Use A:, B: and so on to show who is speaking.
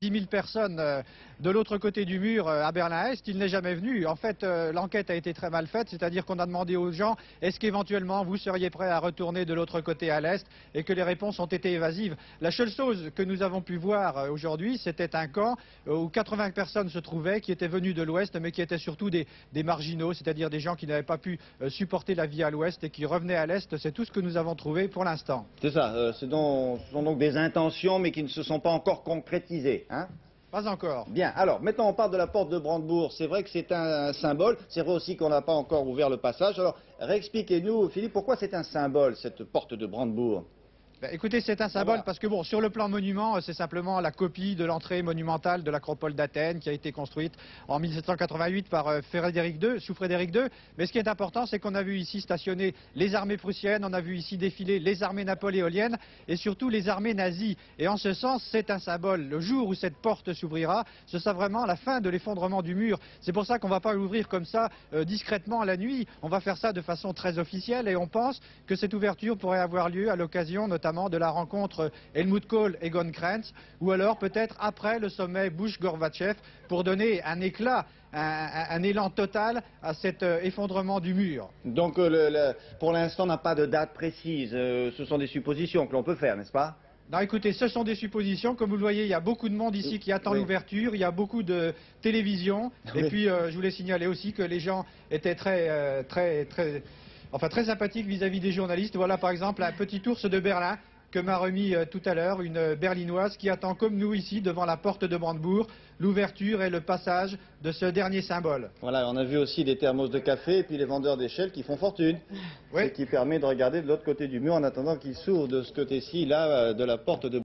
A: 10 000 personnes de l'autre côté du mur à Berlin-Est, il n'est jamais venu. En fait, l'enquête a été très mal faite, c'est-à-dire qu'on a demandé aux gens est-ce qu'éventuellement vous seriez prêts à retourner de l'autre côté à l'Est et que les réponses ont été évasives. La seule chose que nous avons pu voir aujourd'hui, c'était un camp où 80 personnes se trouvaient qui étaient venues de l'Ouest mais qui étaient surtout des marginaux, c'est-à-dire des gens qui n'avaient pas pu supporter la vie à l'Ouest et qui revenaient à l'Est. C'est tout ce que nous avons trouvé pour l'instant.
B: C'est ça, ce sont donc des intentions mais qui ne se sont pas encore concrétisées. Hein?
A: Pas encore.
B: Bien, alors maintenant on parle de la porte de Brandebourg. C'est vrai que c'est un symbole, c'est vrai aussi qu'on n'a pas encore ouvert le passage. Alors réexpliquez-nous, Philippe, pourquoi c'est un symbole, cette porte de Brandebourg?
A: Écoutez, c'est un symbole parce que bon, sur le plan monument, c'est simplement la copie de l'entrée monumentale de l'acropole d'Athènes qui a été construite en 1788 par sous Frédéric II. Mais ce qui est important, c'est qu'on a vu ici stationner les armées prussiennes, on a vu ici défiler les armées napoléoniennes et surtout les armées nazies. Et en ce sens, c'est un symbole. Le jour où cette porte s'ouvrira, ce sera vraiment la fin de l'effondrement du mur. C'est pour ça qu'on ne va pas l'ouvrir comme ça discrètement la nuit. On va faire ça de façon très officielle et on pense que cette ouverture pourrait avoir lieu à l'occasion notamment de la rencontre Helmut Kohl et Egon Krenz, ou alors peut-être après le sommet Bush-Gorbatchev pour donner un éclat, un élan total à cet effondrement du mur.
B: Donc pour l'instant on n'a pas de date précise, ce sont des suppositions que l'on peut faire, n'est-ce pas?
A: Non, écoutez, ce sont des suppositions. Comme vous le voyez, il y a beaucoup de monde ici qui attend l'ouverture. Il y a beaucoup de télévision. Et puis, je voulais signaler aussi que les gens étaient très sympathiques vis-à-vis des journalistes. Voilà, par exemple, un petit ours de Berlin que m'a remis tout à l'heure une berlinoise qui attend comme nous ici devant la porte de Brandebourg l'ouverture et le passage de ce dernier symbole.
B: Voilà, on a vu aussi des thermos de café et puis les vendeurs d'échelles qui font fortune.
A: Oui.
B: Ce qui permet de regarder de l'autre côté du mur en attendant qu'ils s'ouvrent de ce côté-ci là de la porte de